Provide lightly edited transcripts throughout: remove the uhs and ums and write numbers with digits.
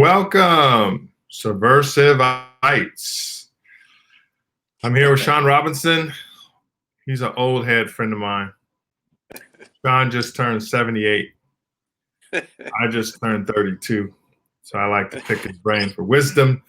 Welcome, Subversive. I'm here with Sean Robinson. He's an old head friend of mine. Sean just turned 78. I just turned 32. So I like to pick his brain for wisdom.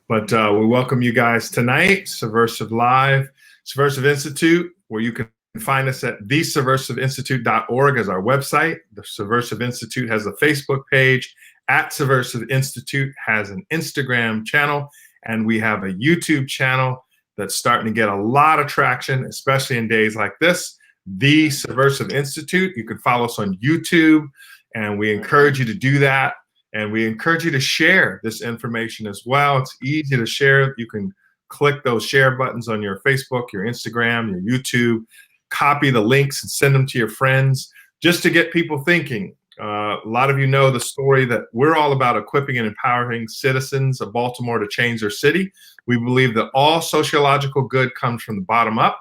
But we welcome you guys tonight, Subversive Live, Subversive Institute, where you can find us at thesubversiveinstitute.org as our website. The Subversive Institute has a Facebook page. At Subversive Institute has an Instagram channel, and we have a YouTube channel that's starting to get a lot of traction, especially in days like this. The Subversive Institute. You can follow us on YouTube, and we encourage you to do that. And we encourage you to share this information as well. It's easy to share. You can click those share buttons on your Facebook, your Instagram, your YouTube, copy the links and send them to your friends just to get people thinking. A lot of you know the story that we're all about equipping and empowering citizens of Baltimore to change their city. We believe that all sociological good comes from the bottom up,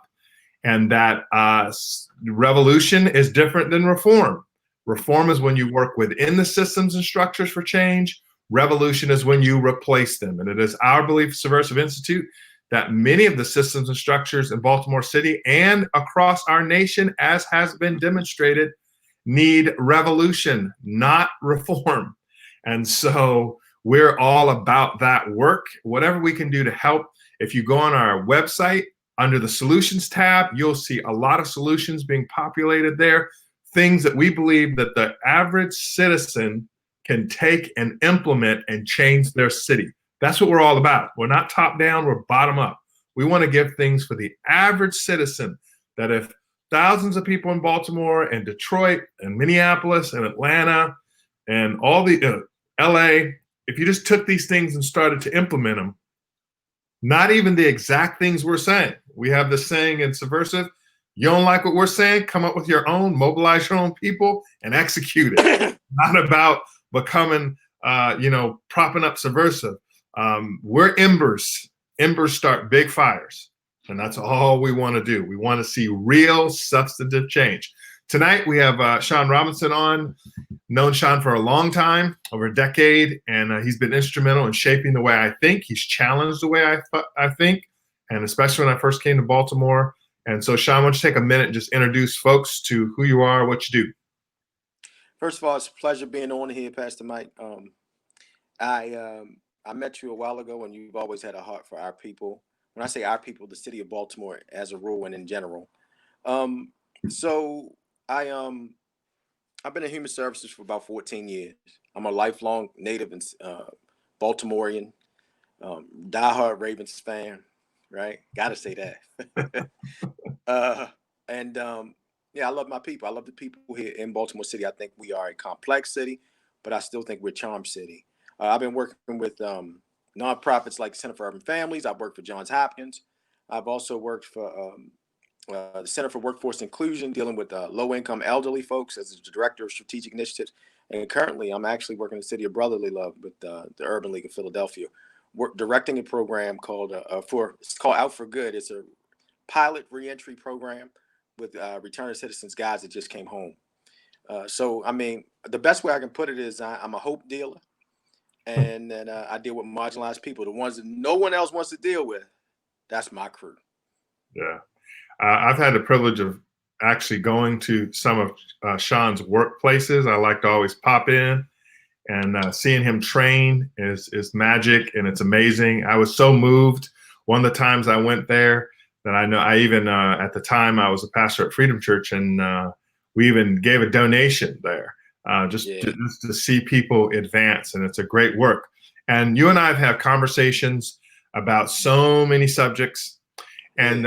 and that revolution is different than reform. Reform is when you work within the systems and structures for change. Revolution is when you replace them. And it is our belief, Subversive Institute, that many of the systems and structures in Baltimore City and across our nation, as has been demonstrated, need revolution, not reform. And so we're all about that work. Whatever we can do to help. If you go on our website, under the Solutions tab, you'll see a lot of solutions being populated there. Things that we believe that the average citizen can take and implement and change their city. That's what we're all about. We're not top down, we're bottom up. We want to give things for the average citizen that if thousands of people in Baltimore and Detroit and Minneapolis and Atlanta and all the LA, if you just took these things and started to implement them, not even the exact things we're saying. We have this saying in Subversive, you don't like what we're saying, come up with your own, mobilize your own people and execute it. Not about becoming, propping up Subversive. We're embers. Embers start big fires. And that's all we want to do. We want to see real substantive change. Tonight, we have Sean Robinson on. Known Sean for a long time, over a decade, and he's been instrumental in shaping the way I think. He's challenged the way I think, and especially when I first came to Baltimore. And so, Sean, why don't you take a minute and just introduce folks to who you are, what you do. First of all, it's a pleasure being on here, Pastor Mike. I met you a while ago, and you've always had a heart for our people. When I say our people, the city of Baltimore as a rule and in general. I've been in human services for about 14 years. I'm a lifelong native and Baltimorean, diehard Ravens fan, right? Got to say that. I love my people. I love the people here in Baltimore City. I think we are a complex city, but I still think we're a charm city. I've been working with nonprofits like Center for Urban Families. I've worked for Johns Hopkins. I've also worked for the Center for Workforce Inclusion, dealing with low-income elderly folks as the Director of Strategic Initiatives. And currently, I'm actually working in the City of Brotherly Love with the Urban League of Philadelphia, directing a program called it's called Out for Good. It's a pilot reentry program with returning citizens, guys that just came home. The best way I can put it is I'm a hope dealer, and then I deal with marginalized people, the ones that no one else wants to deal with. That's my crew. Yeah. I've had the privilege of actually going to some of Sean's workplaces. I like to always pop in, and seeing him train is magic, and it's amazing. I was so moved one of the times I went there that I even at the time I was a pastor at Freedom Church, and we even gave a donation there just to see people advance, and it's a great work. And you and I have had conversations about so many subjects. And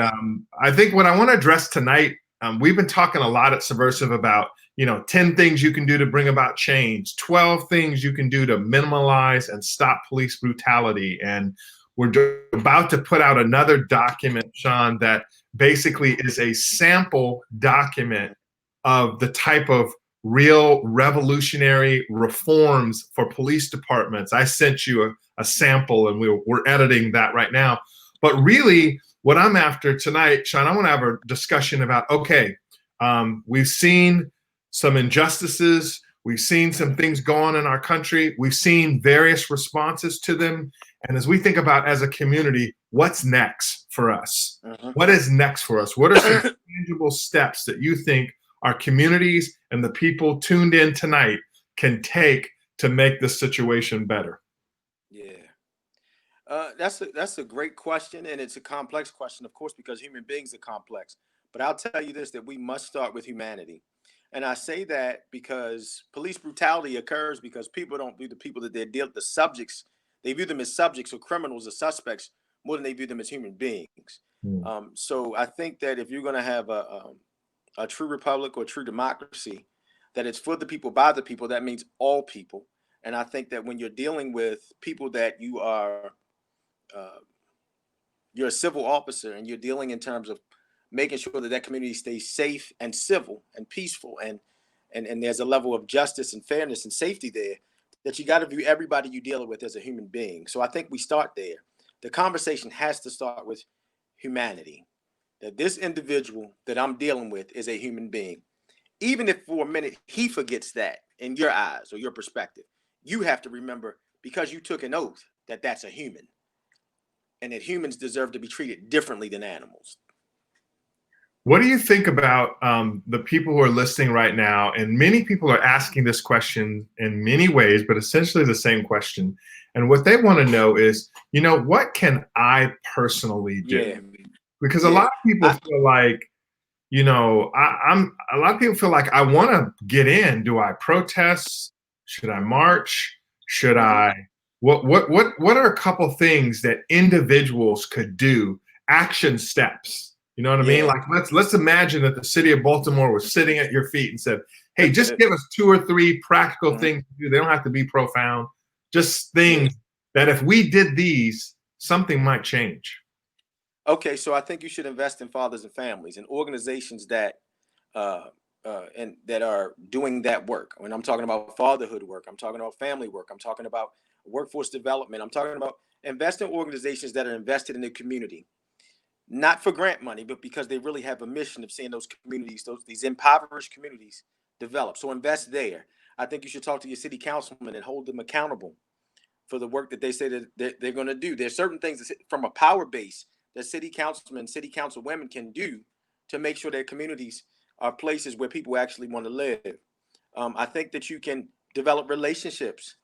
I think what I want to address tonight, we've been talking a lot at Subversive about, 10 things you can do to bring about change, 12 things you can do to minimize and stop police brutality. And we're about to put out another document, Sean, that basically is a sample document of the type of real revolutionary reforms for police departments. I sent you a sample, and we're editing that right now. But really, what I'm after tonight, Sean, I want to have a discussion about, we've seen some injustices. We've seen some things go on in our country. We've seen various responses to them. And as we think about as a community, what's next for us? What is next for us? What are some tangible steps that you think our communities and the people tuned in tonight can take to make this situation better? Yeah. That's a great question, and it's a complex question, of course, because human beings are complex. But I'll tell you this: that we must start with humanity, and I say that because police brutality occurs because people don't view the people that the subjects. They view them as subjects or criminals or suspects more than they view them as human beings. Mm. So I think that if you're going to have a true republic or true democracy, that it's for the people by the people. That means all people. And I think that when you're dealing with people that uh, you're a civil officer and you're dealing in terms of making sure that that community stays safe and civil and peaceful, and there's a level of justice and fairness and safety there, that you got to view everybody you deal with as a human being. So I think we start there. The conversation has to start with humanity, that this individual that I'm dealing with is a human being. Even if for a minute he forgets that in your eyes or your perspective, you have to remember, because you took an oath, that that's a human, and that humans deserve to be treated differently than animals. What do you think about the people who are listening right now? And many people are asking this question in many ways, but essentially the same question. And what they want to know is, what can I personally do? Yeah. Because a lot of people feel like, I'm a lot of people feel like I want to get in. Do I protest? Should I march? Should I? What are a couple things that individuals could do? Action steps. You know what I mean? Like let's imagine that the city of Baltimore was sitting at your feet and said, "Hey, just give us 2 or 3 practical things to do. They don't have to be profound. Just things that if we did these, something might change." Okay, so I think you should invest in fathers and families and organizations that and that are doing that work. When I'm talking about fatherhood work, I'm talking about family work, I'm talking about workforce development, I'm talking about invest in organizations that are invested in the community, not for grant money, but because they really have a mission of seeing those communities, these impoverished communities develop. So invest there. I think you should talk to your city councilman and hold them accountable for the work that they say that they're going to do. There's certain things from a power base that city councilmen, city councilwomen can do to make sure their communities are places where people actually want to live. I think that you can develop relationships.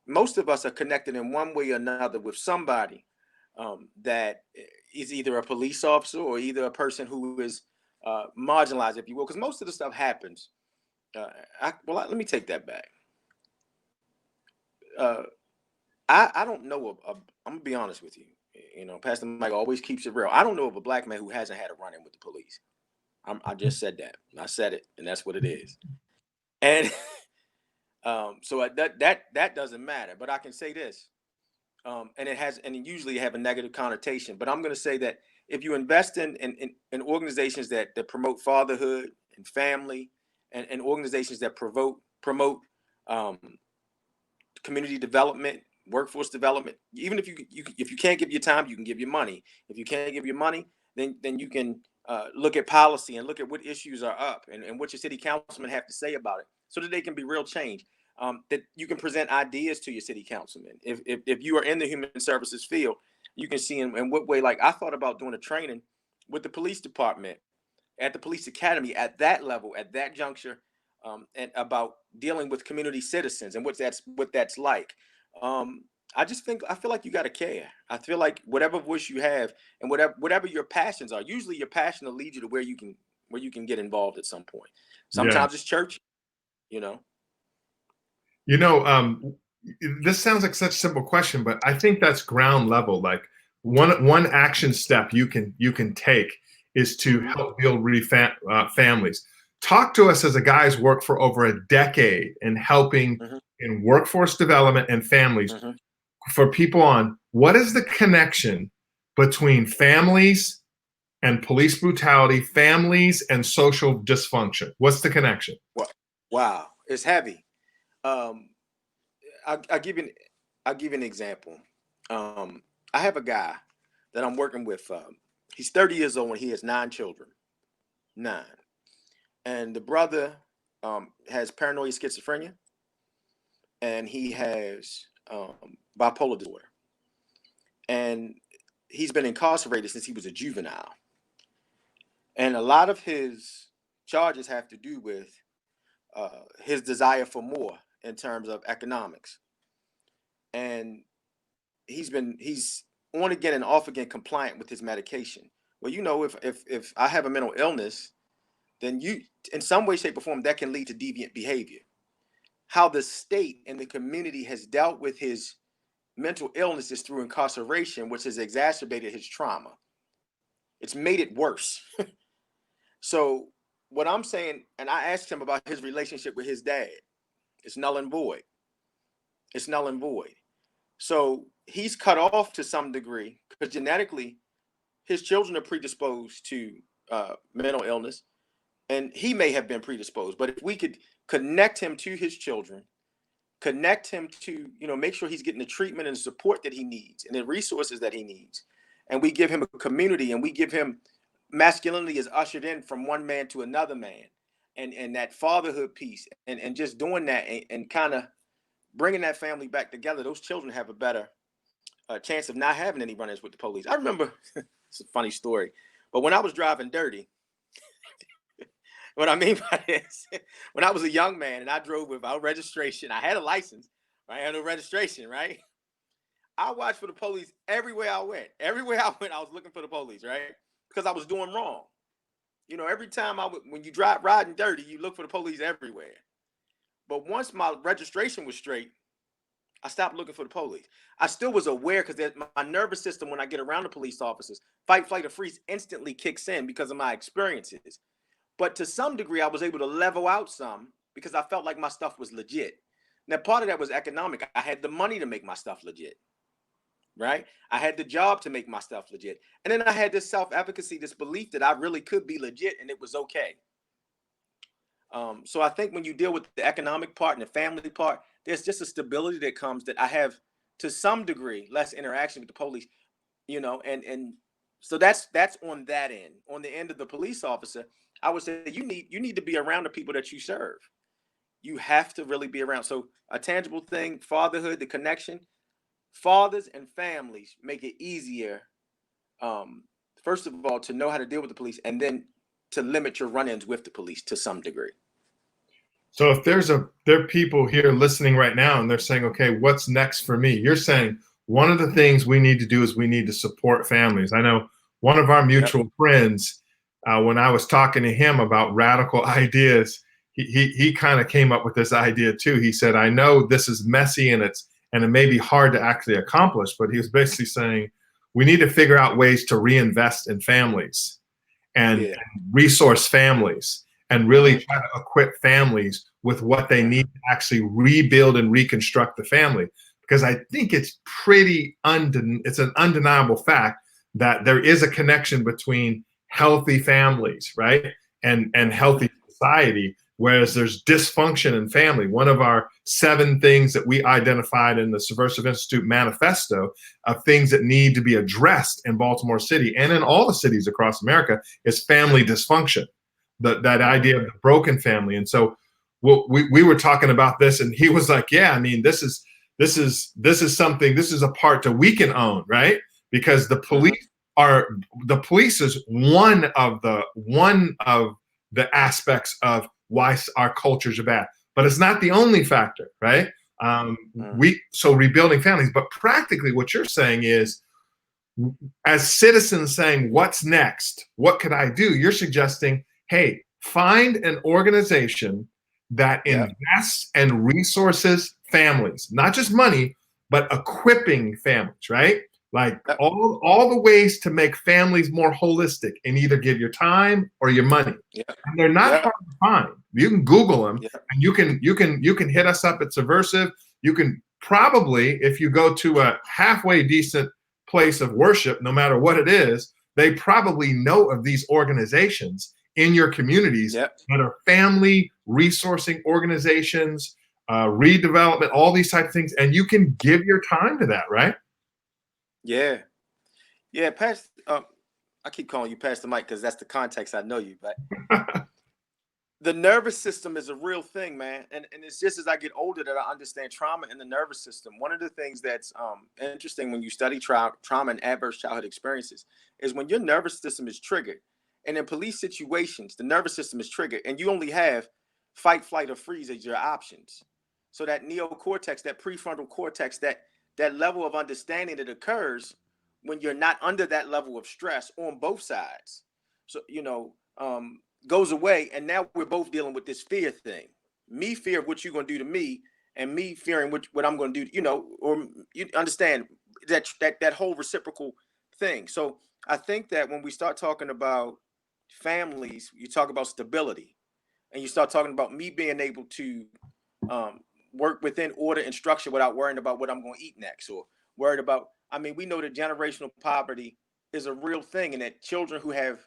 Most of us are connected in one way or another with somebody that is either a police officer or either a person who is marginalized, if you will, because most of the stuff happens. Let me take that back. I don't know I'm gonna be honest with you. Pastor Mike always keeps it real. I don't know of a black man who hasn't had a run-in with the police. I just said that. I said it, and that's what it is. And so that doesn't matter. But I can say this, and it usually have a negative connotation. But I'm going to say that if you invest in organizations that promote fatherhood and family, and organizations that promote um, community development, workforce development. Even if you can't give your time, you can give your money. If you can't give your money, then you can look at policy and look at what issues are up and what your city councilmen have to say about it, so that they can be real change. That you can present ideas to your city councilman. If you are in the human services field, you can see in what way. Like I thought about doing a training with the police department at the police academy at that level, at that juncture, and about dealing with community citizens and what that's like. I feel like you got to care. I feel like whatever voice you have and whatever your passions are, usually your passion will lead you to where you can get involved at some point. Sometimes it's church, you know. This sounds like such a simple question, but I think that's ground level. Like one action step you can take is to help build families. Talk to us as a guy who's worked for over a decade in helping in workforce development and families for people on what is the connection between families and police brutality, families and social dysfunction. What's the connection? Wow, it's heavy. I'll give you an example. I have a guy that I'm working with. He's 30 years old and he has 9 children. 9. And the brother has paranoid schizophrenia, and he has bipolar disorder, and he's been incarcerated since he was a juvenile. And a lot of his charges have to do with his desire for more in terms of economics. And he's on again and off again compliant with his medication. Well, you know, if I have a mental illness, then you, in some way, shape, or form, that can lead to deviant behavior. How the state and the community has dealt with his mental illness is through incarceration, which has exacerbated his trauma. It's made it worse. So what I'm saying, and I asked him about his relationship with his dad, it's null and void. It's null and void. So he's cut off to some degree because genetically his children are predisposed to mental illness, and he may have been predisposed. But if we could connect him to his children, connect him to, you know, make sure he's getting the treatment and support that he needs and the resources that he needs, and we give him a community, and we give him masculinity is ushered in from one man to another man, and that fatherhood piece, and just doing that, and kind of bringing that family back together, those children have a better chance of not having any run-ins with the police. I remember, it's a funny story, but when I was driving dirty, what I mean by this, when I was a young man and I drove without registration, I had a license, right? I had no registration, right? I watched for the police everywhere I went. Everywhere I went, I was looking for the police, right? Because I was doing wrong. You know, every time when you drive riding dirty, you look for the police everywhere. But once my registration was straight, I stopped looking for the police. I still was aware because my nervous system, when I get around the police officers, fight, flight, or freeze instantly kicks in because of my experiences. But to some degree, I was able to level out some because I felt like my stuff was legit. Now, part of that was economic. I had the money to make my stuff legit, right? I had the job to make my stuff legit. And then I had this self-efficacy, this belief that I really could be legit and it was okay. So I think when you deal with the economic part and the family part, there's just a stability that comes that I have to some degree less interaction with the police, you know, and so that's on that end. On the end of the police officer, I would say you need to be around the people that you serve. You have to really be around. So a tangible thing, fatherhood, the connection, fathers and families make it easier, first of all, to know how to deal with the police, and then to limit your run-ins with the police to some degree. So if there are people here listening right now and they're saying, okay, what's next for me? You're saying one of the things we need to do is we need to support families. I know one of our mutual friends, when I was talking to him about radical ideas, he kind of came up with this idea too. He said, I know this is messy and it may be hard to actually accomplish, but he was basically saying we need to figure out ways to reinvest in families and resource families and really try to equip families with what they need to actually rebuild and reconstruct the family. Because I think it's it's an undeniable fact that there is a connection between healthy families, right, and healthy society, whereas there's dysfunction in family. One of our 7 things that we identified in the Subversive Institute manifesto of things that need to be addressed in Baltimore City and in all the cities across America is family dysfunction. That idea of the broken family. And so we were talking about this, and he was like, yeah, I mean, this is something, this is a part that we can own, right? Because the police is one of the aspects of why our cultures are bad, but it's not the only factor, right? So rebuilding families, but practically what you're saying is, as citizens saying, what's next? What could I do? You're suggesting, hey, find an organization that invests and resources families, not just money, but equipping families, right? Like all the ways to make families more holistic, and either give your time or your money. And they're not hard to find. You can Google them, and you can hit us up at Subversive. You can probably, if you go to a halfway decent place of worship, no matter what it is, they probably know of these organizations in your communities that are family resourcing organizations, redevelopment, all these types of things, and you can give your time to that, right? Yeah, I keep calling you Pastor Mike because that's the context I know you, but the nervous system is a real thing, man. And it's just as I get older that I understand trauma in the nervous system. One of the things that's interesting when you study trauma and adverse childhood experiences is when your nervous system is triggered. And in police situations, the nervous system is triggered and you only have fight, flight, or freeze as your options. So that neocortex, that prefrontal cortex, that level of understanding that occurs when you're not under that level of stress on both sides. So, goes away, and now we're both dealing with this fear thing. Me fear of what you're going to do to me, and me fearing what I'm going to do. Or you understand that whole reciprocal thing. So I think that when we start talking about families, you talk about stability, and you start talking about me being able to work within order and structure without worrying about what I'm going to eat next, or worried about. I mean, we know that generational poverty is a real thing, and that children who have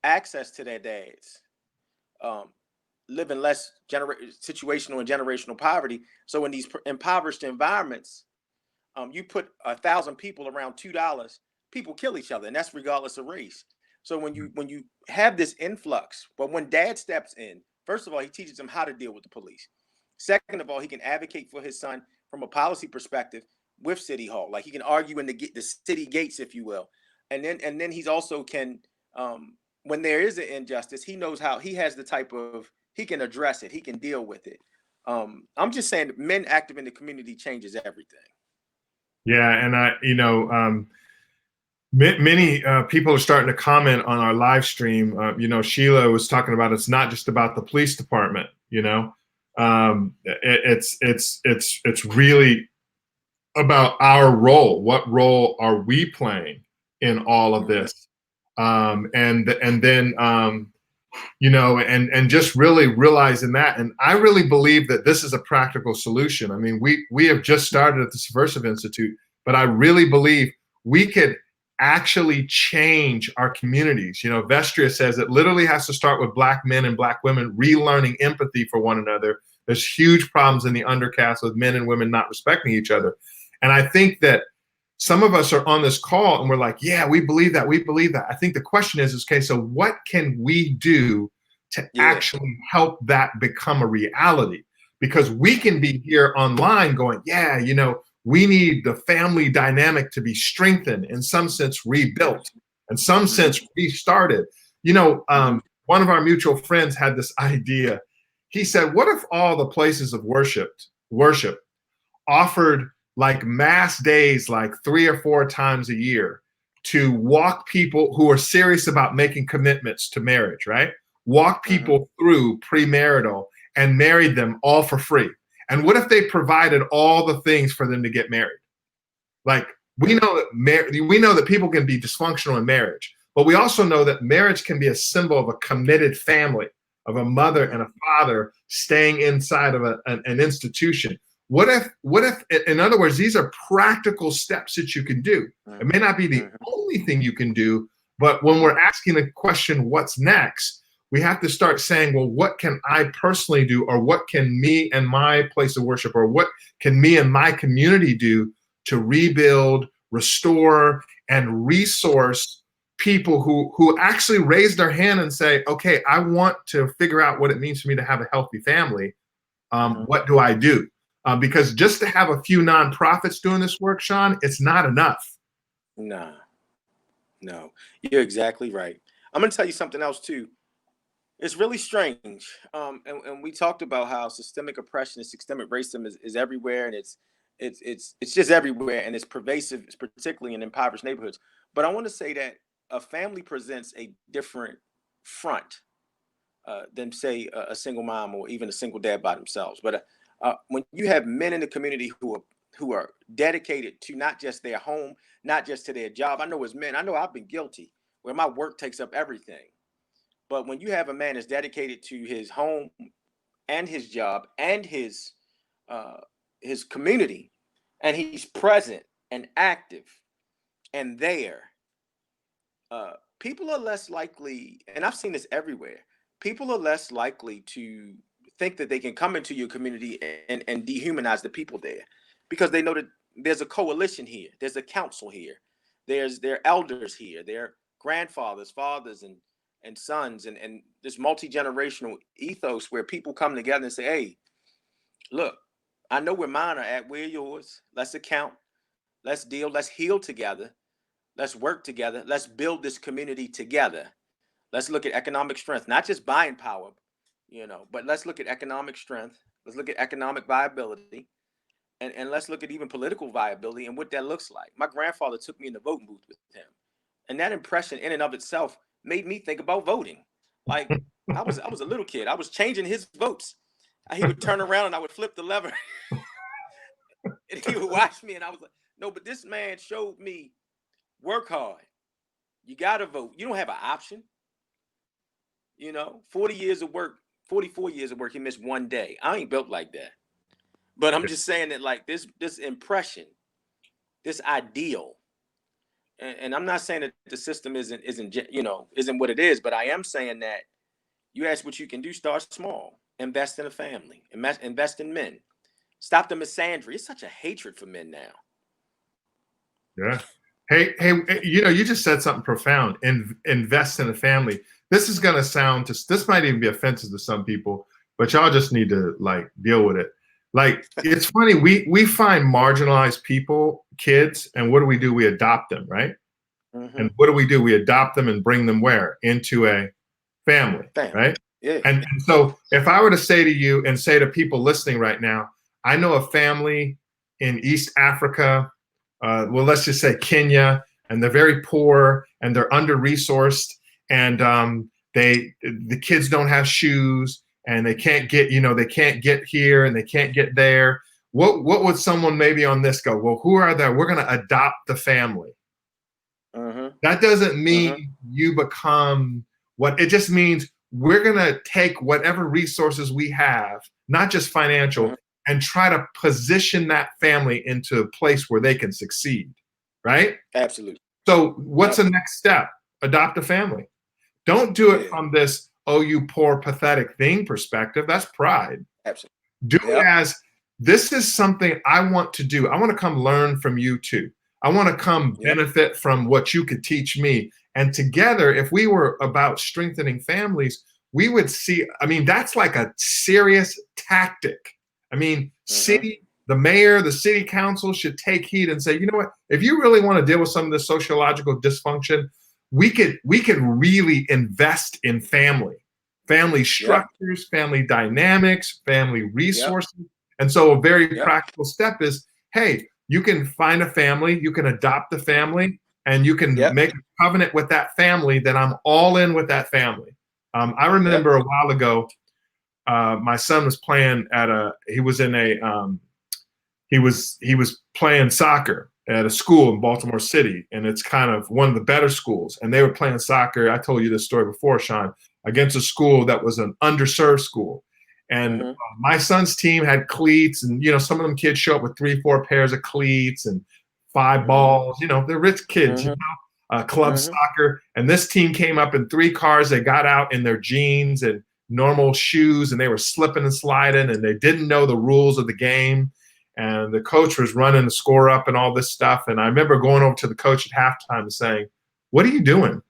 access to their dads live in less situational and generational poverty. So in these impoverished environments, you put 1,000 people around $2, people kill each other, and that's regardless of race. So when you have this influx, but when dad steps in, first of all, he teaches them how to deal with the police. Second of all, he can advocate for his son from a policy perspective with City Hall. Like he can argue in the city gates, if you will. And then he's also can when there is an injustice, he knows how he has the type of, he can address it. He can deal with it. I'm just saying men active in the community changes everything. Yeah. And many people are starting to comment on our live stream. Sheila was talking about, it's not just about the police department, it's really about our role. What role are we playing in all of this? And just really realizing that. And I really believe that this is a practical solution. I mean, we have just started at the Subversive Institute, but I really believe we could actually change our communities. Vestria says it literally has to start with Black men and Black women relearning empathy for one another. There's huge problems in the undercast with men and women not respecting each other. And I think that some of us are on this call and we're like, yeah, we believe that. We believe that. I think the question is, okay, so what can we do to actually help that become a reality? Because we can be here online going, yeah, we need the family dynamic to be strengthened, in some sense rebuilt, in some sense restarted. One of our mutual friends had this idea. He said, what if all the places of worship offered like mass days, like 3 or 4 times a year, to walk people who are serious about making commitments to marriage, right? Walk people through premarital and married them all for free. And what if they provided all the things for them to get married? Like we know that people can be dysfunctional in marriage, but we also know that marriage can be a symbol of a committed family, of a mother and a father staying inside of an institution. What if, in other words, these are practical steps that you can do. It may not be the only thing you can do, but when we're asking the question, what's next? We have to start saying, well, what can I personally do? Or what can me and my place of worship, or what can me and my community do to rebuild, restore, and resource people who actually raise their hand and say, okay, I want to figure out what it means for me to have a healthy family. What do I do? Because just to have a few nonprofits doing this work, Sean, it's not enough. No, you're exactly right. I'm going to tell you something else too. It's really strange. And we talked about how systemic oppression and systemic racism is everywhere, and it's just everywhere, and it's pervasive, particularly in impoverished neighborhoods. But I want to say that a family presents a different front than, say, a single mom or even a single dad by themselves. But when you have men in the community who are dedicated to not just their home, not just to their job. I know as men, I know I've been guilty where my work takes up everything. But when you have a man that's dedicated to his home and his job and his community, and he's present and active and there, people are less likely, and I've seen this everywhere, people are less likely to think that they can come into your community and dehumanize the people there, because they know that there's a coalition here, there's a council here, there are elders here, there are grandfathers, fathers, and sons, and this multi-generational ethos where people come together and say, hey, look, I know where mine are at, where yours. Let's account, let's deal, let's heal together, let's work together, let's build this community together. Let's look at economic strength, not just buying power, but let's look at economic strength. Let's look at economic viability, and let's look at even political viability and what that looks like. My grandfather took me in the voting booth with him, and that impression in and of itself made me think about voting. Like I was a little kid. I was changing his votes. He would turn around and I would flip the lever, and he would watch me, and I was like, no, but this man showed me work hard. You got to vote. You don't have an option. 40 years of work, 44 years of work, he missed one day. I ain't built like that. But I'm just saying that, like, this impression, this ideal, and I'm not saying that the system isn't what it is, but I am saying that you ask what you can do, start small, invest in a family, invest in men, stop the misandry. It's such a hatred for men now. Yeah. Hey, you just said something profound. Invest in a family. This is going to sound, this might even be offensive to some people, but y'all just need to like deal with it. Like, it's funny. We find marginalized people, kids, and what do? We adopt them, right? Mm-hmm. And what do? We adopt them and bring them where? Into a family. Right? Yeah. And so if I were to say to you and say to people listening right now, I know a family in East Africa, well, let's just say Kenya, and they're very poor and they're under-resourced, and the kids don't have shoes, and they can't get, they can't get here and they can't get there. What would someone maybe on this go, well, who are they? We're going to adopt the family. Mm-hmm. That doesn't mean you become what, it just means we're going to take whatever resources we have, not just financial, and try to position that family into a place where they can succeed, right? Absolutely. So what's the next step? Adopt a family. Don't do it from this, oh, you poor, pathetic thing perspective. That's pride. Absolutely. Do it as, this is something I want to do. I want to come learn from you too. I want to come benefit from what you could teach me. And together, if we were about strengthening families, we would see, I mean, that's like a serious tactic. I mean, the mayor, the city council should take heed and say, you know what, if you really want to deal with some of this sociological dysfunction, we could really invest in family structures, family dynamics, family resources. And so a very practical step is, hey, you can find a family, you can adopt a family, and you can make a covenant with that family that I'm all in with that family. I remember a while ago, my son was playing he was playing soccer at a school in Baltimore City, and it's kind of one of the better schools. And they were playing soccer, I told you this story before, Sean, against a school that was an underserved school. And my son's team had cleats, and some of them kids show up with 3-4 pairs of cleats and 5 balls. They're rich kids. Club soccer. And this team came up in 3 cars. They got out in their jeans and normal shoes, and they were slipping and sliding, and they didn't know the rules of the game. And the coach was running the score up and all this stuff. And I remember going over to the coach at halftime and saying, "What are you doing?"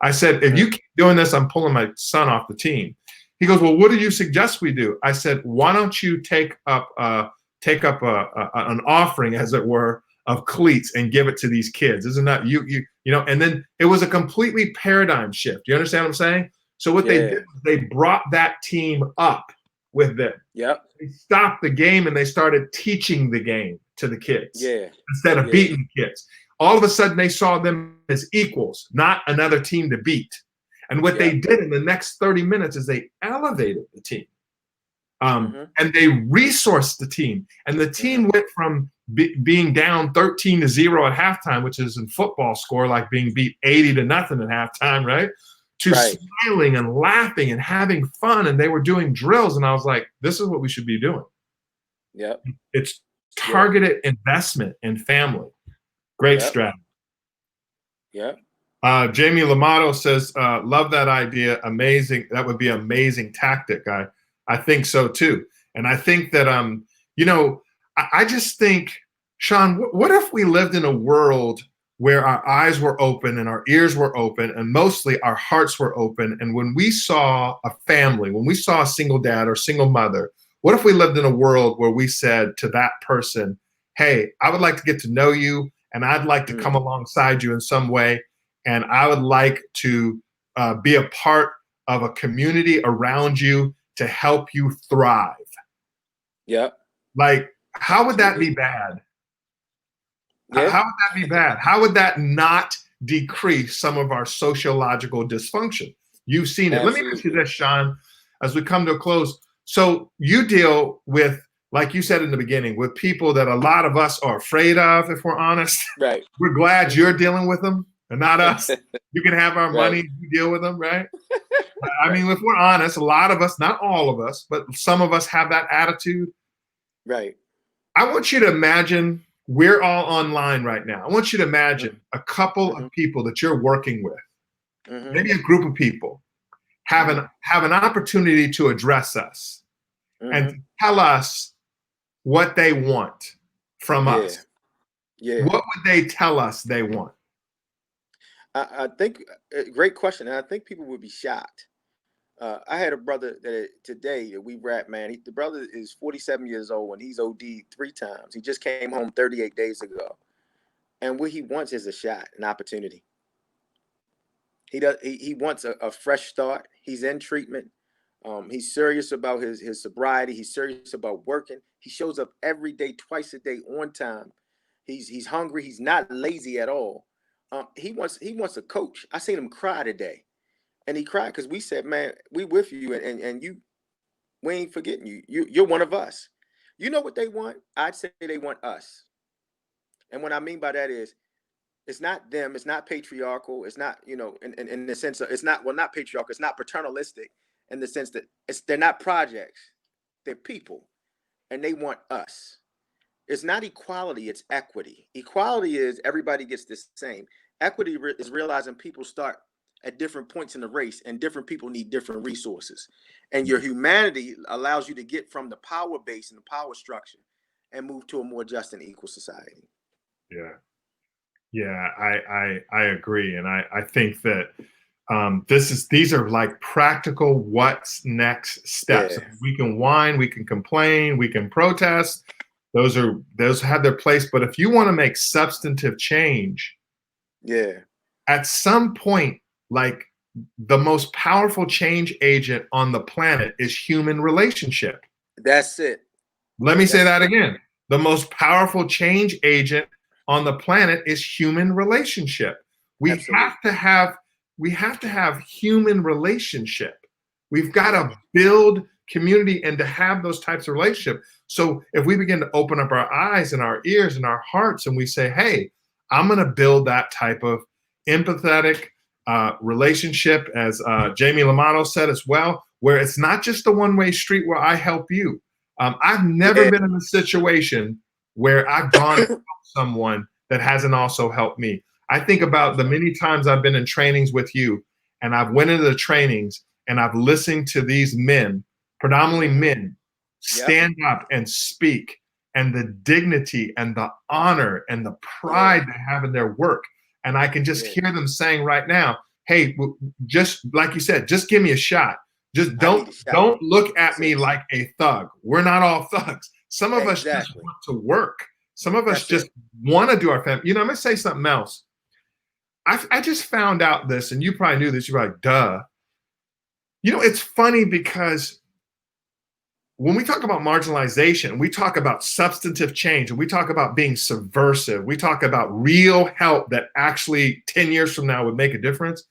I said, "If you keep doing this, I'm pulling my son off the team." He goes, "Well, what do you suggest we do?" I said, "Why don't you take up an offering, as it were, of cleats and give it to these kids? Isn't that And then it was a completely paradigm shift. You understand what I'm saying? So what they did was they brought that team up with them. They stopped the game and they started teaching the game to the kids instead of beating the kids. All of a sudden they saw them as equals, not another team to beat. And what they did in the next 30 minutes is they elevated the team. And they resourced the team. And the team went from being down 13-0 at halftime, which is in football score, like being beat 80-0 at halftime, right? To smiling and laughing and having fun. And they were doing drills. And I was like, this is what we should be doing. It's targeted investment in family. Great strategy. Jamie Lamato says, love that idea. Amazing. That would be an amazing tactic. I think so too. And I think that, I just think, Sean, what if we lived in a world where our eyes were open and our ears were open and mostly our hearts were open. And when we saw a family, when we saw a single dad or single mother, what if we lived in a world where we said to that person, hey, I would like to get to know you and I'd like to come alongside you in some way. And I would like to be a part of a community around you to help you thrive. Yeah. Like, how would that be bad? Yeah. How would that be bad? How would that not decrease some of our sociological dysfunction? You've seen it. Absolutely. Let me ask you this, Sean, as we come to a close. So you deal with, like you said in the beginning, with people that a lot of us are afraid of, if we're honest. Right. We're glad you're dealing with them and not us. You can have our money, you deal with them, right? I mean, if we're honest, a lot of us, not all of us, but some of us have that attitude. Right. I want you to imagine we're all online right now. I want you to imagine a couple of people that you're working with, maybe a group of people, have an opportunity to address us and to tell us what they want from us. Yeah. What would they tell us they want? I think, great question. And I think people would be shocked. I had a brother that today that we rap, man. The brother is 47 years old and he's OD'd 3 times. He just came home 38 days ago. And what he wants is a shot, an opportunity. He wants a fresh start. He's in treatment. He's serious about his sobriety. He's serious about working. He shows up every day, twice a day, on time. He's hungry. He's not lazy at all. He wants a coach. I seen him cry today. And he cried because we said, man, we with you and you, we ain't forgetting you. You're one of us. You know what they want? I'd say they want us. And what I mean by that is, it's not them. It's not patriarchal. It's not, in the sense of, it's not, well, not patriarchal. It's not paternalistic in the sense that they're not projects. They're people. And they want us. It's not equality. It's equity. Equality is everybody gets the same. Equity is realizing people start at different points in the race and different people need different resources. And your humanity allows you to get from the power base and the power structure and move to a more just and equal society. Yeah. Yeah, I agree. And I think that these are like practical what's next steps. Yeah. We can whine, we can complain, we can protest. Those have their place. But if you want to make substantive change, at some point, like the most powerful change agent on the planet is human relationship. That's it. Let me say that again. The most powerful change agent on the planet is human relationship. We have to have human relationship. We've got to build community and to have those types of relationships. So if we begin to open up our eyes and our ears and our hearts and we say, hey, I'm going to build that type of empathetic relationship, as Jamie Lamato said as well, where it's not just a one-way street where I help you. I've never been in a situation where I've gone to help someone that hasn't also helped me. I think about the many times I've been in trainings with you, and I've went into the trainings and I've listened to these men, predominantly men, stand up and speak, and the dignity and the honor and the pride they have in their work. And I can just hear them saying right now, hey, just like you said, just give me a shot. Just don't look at me like a thug. We're not all thugs. Some of us just want to work. Some of us just want to do our family. I'm going to say something else. I just found out this, and you probably knew this. You're like, duh. It's funny because when we talk about marginalization, we talk about substantive change, and we talk about being subversive. We talk about real help that actually 10 years from now would make a difference.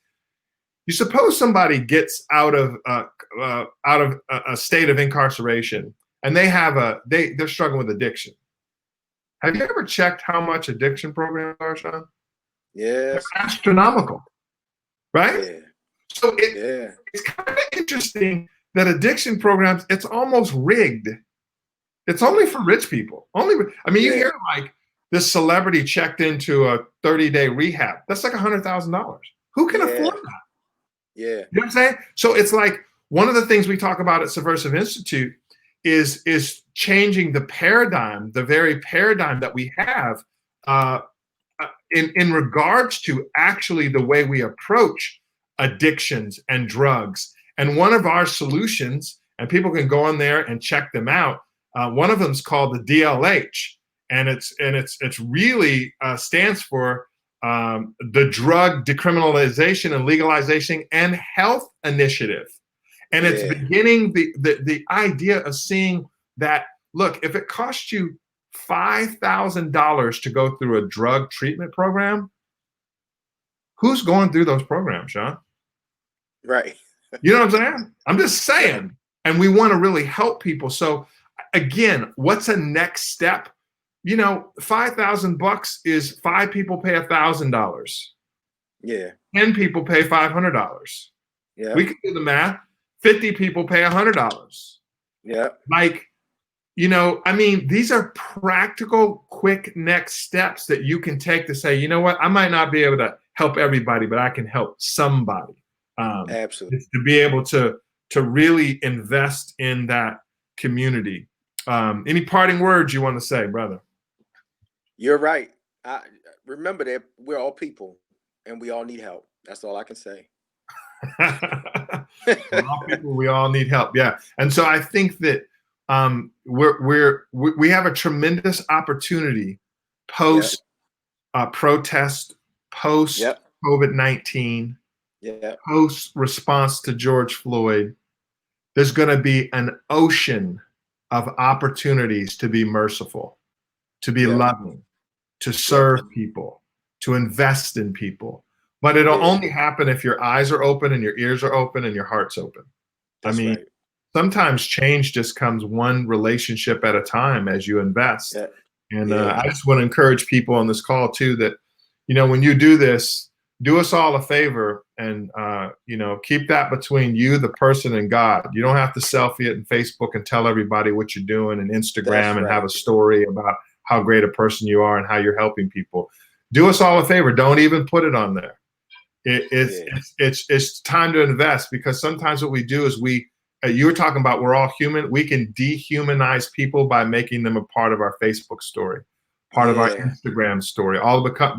You suppose somebody gets out of a state of incarceration, and they're struggling with addiction. Have you ever checked how much addiction programs are, Sean? Yes. They're astronomical, right? Yeah. So it's kind of interesting that addiction programs, it's almost rigged. It's only for rich people. You hear like this celebrity checked into a 30-day rehab. That's like $100,000. Who can afford that? Yeah. You know what I'm saying? So it's like one of the things we talk about at Subversive Institute is changing the paradigm, the very paradigm that we have in regards to actually the way we approach addictions and drugs. And one of our solutions, and people can go on there and check them out. One of them is called the DLH, and it's really stands for the Drug Decriminalization and Legalization and Health Initiative. And it's beginning the idea of seeing that, look, if it costs you $5,000 to go through a drug treatment program, who's going through those programs, Sean? Right. You know what I'm saying? I'm just saying. And we want to really help people. So again, what's a next step? You know, $5,000 is 5 people pay $1,000. Yeah. 10 people pay $500. Yeah. We can do the math. 50 people pay $100. Yeah. Like, you know, I mean, these are practical, quick next steps that you can take to say, you know what, I might not be able to help everybody, but I can help somebody. Absolutely. To be able to really invest in that community. Any parting words you want to say, brother? You're right. Remember that we're all people and we all need help. That's all I can say. All people, we all need help. Yeah. And so I think that we have a tremendous opportunity post protest, post COVID-19, post response to George Floyd. There's going to be an ocean of opportunities to be merciful, to be loving, to serve people, to invest in people. But it'll only happen if your eyes are open and your ears are open and your heart's open. That's right. Sometimes change just comes one relationship at a time as you invest. And I just want to encourage people on this call too that, you know, when you do this, do us all a favor and, you know, keep that between you, the person, and God. You don't have to selfie it in Facebook and tell everybody what you're doing and Instagram and have a story about how great a person you are and how you're helping people. Do us all a favor. Don't even put it on there. It's time to invest, because sometimes what we do is you were talking about we're all human. We can dehumanize people by making them a part of our Facebook story, part of our Instagram story,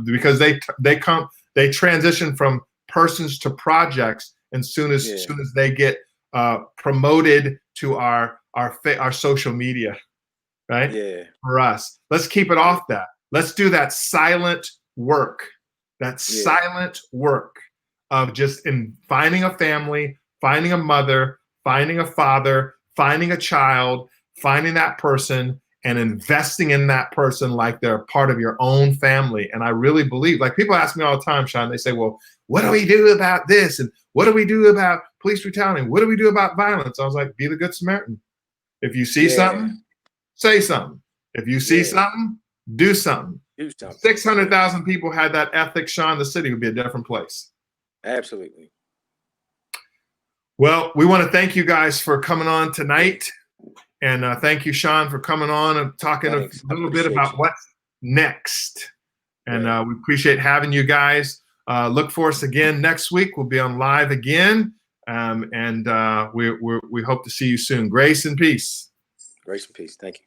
because they transition from persons to projects, and soon as they get promoted to our social media, right? Yeah. For us, let's keep it off that. Let's do that silent work. That silent work of just in finding a family, finding a mother, finding a father, finding a child, finding that person and investing in that person like they're part of your own family. And I really believe, like, people ask me all the time, Sean, they say, well, what do we do about this? And what do we do about police brutality? What do we do about violence? I was like, be the good Samaritan. If you see something, say something. If you see something, do something. 600,000 people had that ethic, Sean, the city would be a different place. Absolutely. Well, we want to thank you guys for coming on tonight. And thank you, Sean, for coming on and talking a little bit about what's next. And we appreciate having you guys. Look for us again next week. We'll be on live again. And we hope to see you soon. Grace and peace. Grace and peace. Thank you.